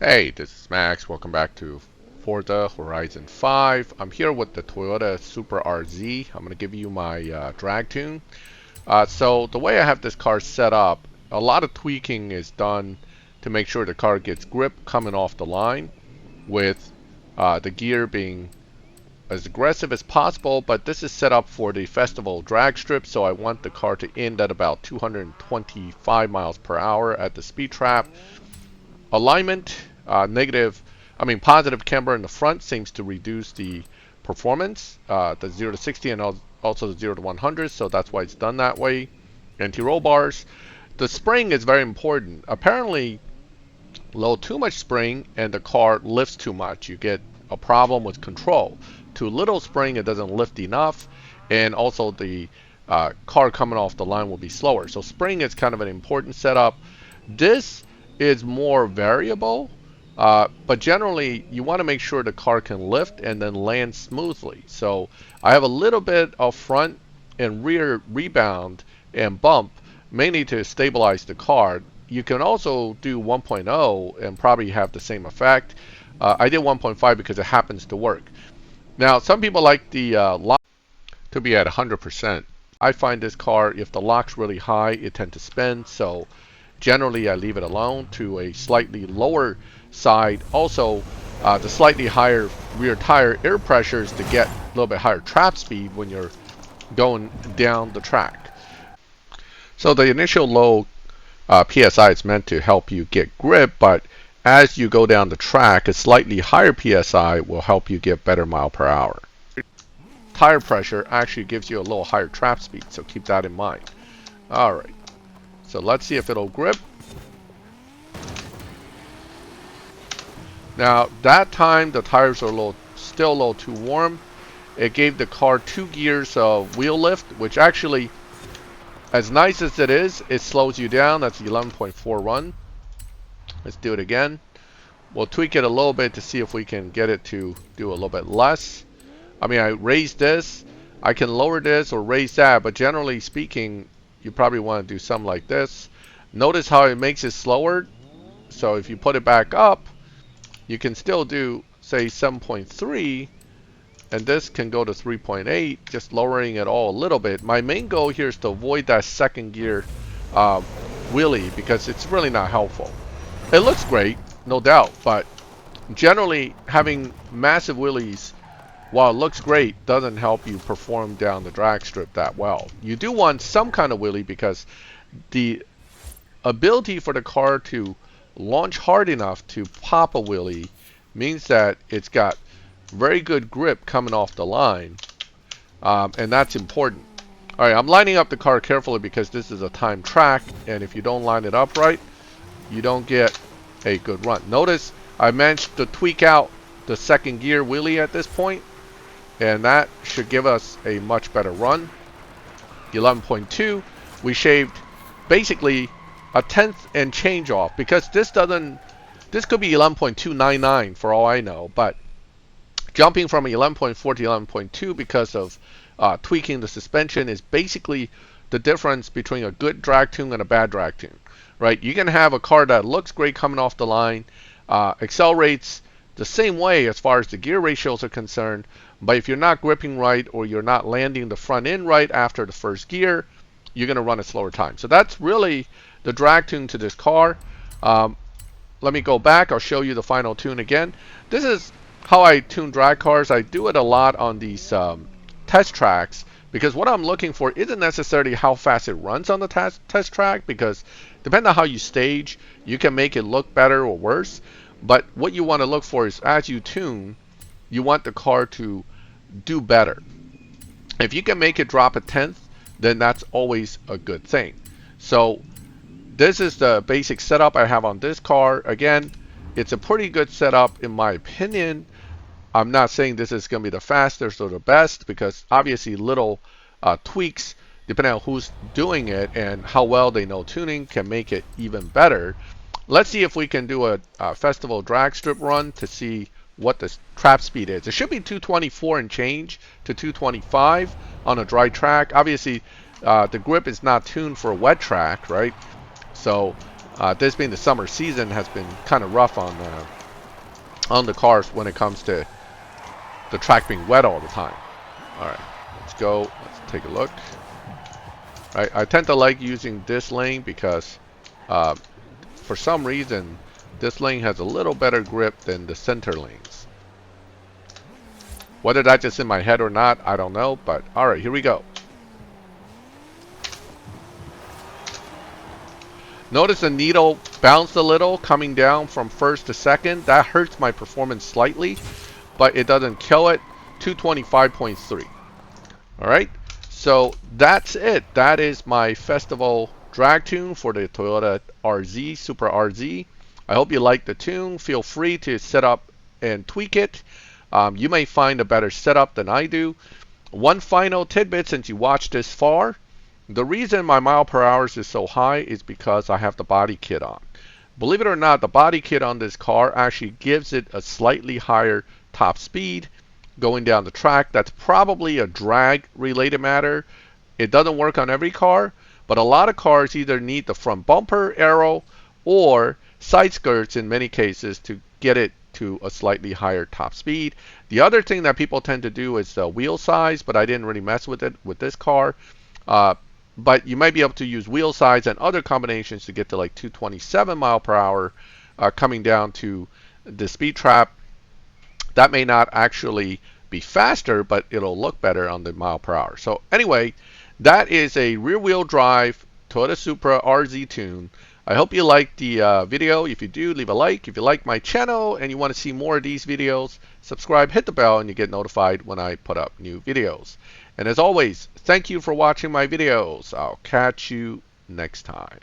Hey, this is Max. Welcome back to Forza Horizon 5. I'm here with the Toyota Supra RZ. I'm going to give you my drag tune. So the way I have this car set up, a lot of tweaking is done to make sure the car gets grip coming off the line with the gear being as aggressive as possible, but this is set up for the festival drag strip, so I want the car to end at about 225 miles per hour at the speed trap. Alignment, positive camber in the front seems to reduce the performance, the 0 to 60 and also the 0 to 100, so that's why it's done that way. Anti-roll bars. The spring is very important. Apparently, load too much spring and the car lifts too much. You get a problem with control. Too little spring, it doesn't lift enough, and also the car coming off the line will be slower. So spring is kind of an important setup. This is more variable, but generally you want to make sure the car can lift and then land smoothly. So I have a little bit of front and rear rebound and bump, mainly to stabilize the car. You can also do 1.0 and probably have the same effect. I did 1.5 because it happens to work. Now, some people like the lock to be at 100%. I find this car, if the lock's really high, it tends to spin, so generally I leave it alone to a slightly lower side. Also, the slightly higher rear tire air pressures to get a little bit higher trap speed when you're going down the track. So the initial low PSI is meant to help you get grip, but as you go down the track, a slightly higher PSI will help you get better mile per hour. Tire pressure actually gives you a little higher trap speed, so keep that in mind. Alright, so let's see if it'll grip. Now, that time the tires are still a little too warm. It gave the car 2 gears of wheel lift, which actually, as nice as it is, it slows you down. That's 11.4 run. Let's do it again. We'll tweak it a little bit to see if we can get it to do a little bit less. I raised this. I can lower this or raise that, but generally speaking, you probably want to do something like this. Notice how it makes it slower. So if you put it back up, you can still do, say, 7.3, and this can go to 3.8, just lowering it all a little bit. My main goal here is to avoid that second gear wheelie, because it's really not helpful. It looks great, no doubt, but generally having massive wheelies, while it looks great, doesn't help you perform down the drag strip that well. You do want some kind of wheelie because the ability for the car to launch hard enough to pop a wheelie means that it's got very good grip coming off the line, and that's important. Alright, I'm lining up the car carefully because this is a timed track, and if you don't line it up right, you don't get a good run. Notice I managed to tweak out the second gear wheelie at this point, and that should give us a much better run. 11.2, we shaved basically a tenth and change off, because this could be 11.299 for all I know, but jumping from 11.4 to 11.2 because of tweaking the suspension is basically the difference between a good drag tune and a bad drag tune, right? You can have a car that looks great coming off the line, accelerates the same way as far as the gear ratios are concerned, but if you're not gripping right or you're not landing the front end right after the first gear, you're going to run a slower time. So that's really the drag tune to this car. Let me go back. I'll show you the final tune again. This is how I tune drag cars. I do it a lot on these test tracks, because what I'm looking for isn't necessarily how fast it runs on the test track, because depending on how you stage, you can make it look better or worse. But what you want to look for is, as you tune, you want the car to do better. If you can make it drop a tenth, then that's always a good thing. So this is the basic setup I have on this car. Again, it's a pretty good setup in my opinion. I'm not saying this is going to be the fastest or the best, because obviously little tweaks, depending on who's doing it and how well they know tuning, can make it even better. Let's see if we can do a festival drag strip run to see what the trap speed is. It should be 224 and change to 225 on a dry track. Obviously, the grip is not tuned for a wet track, right? So This being the summer season has been kind of rough on the cars when it comes to the track being wet all the time. All right, let's go. Let's take a look. I tend to like using this lane because for some reason this lane has a little better grip than the center lanes. Whether that's just in my head or not, I don't know. But all right, here we go. Notice the needle bounced a little coming down from first to second. That hurts my performance slightly, but it doesn't kill it. 225.3. All right, so that's it. That is my festival drag tune for the Toyota RZ, Supra RZ. I hope you like the tune. Feel free to set up and tweak it. You may find a better setup than I do. One final tidbit since you watched this far. The reason my mile per hour is so high is because I have the body kit on. Believe it or not, the body kit on this car actually gives it a slightly higher top speed going down the track. That's probably a drag related matter. It doesn't work on every car, but a lot of cars either need the front bumper aero or side skirts in many cases to get it to a slightly higher top speed. The other thing that people tend to do is the wheel size, but I didn't really mess with it with this car. But you might be able to use wheel size and other combinations to get to like 227 mile per hour coming down to the speed trap. That may not actually be faster, but it'll look better on the mile per hour. So anyway, that is a rear wheel drive Toyota Supra RZ tune. I hope you liked the video. If you do, leave a like. If you like my channel and you want to see more of these videos, subscribe, hit the bell, and you get notified when I put up new videos. And as always, thank you for watching my videos. I'll catch you next time.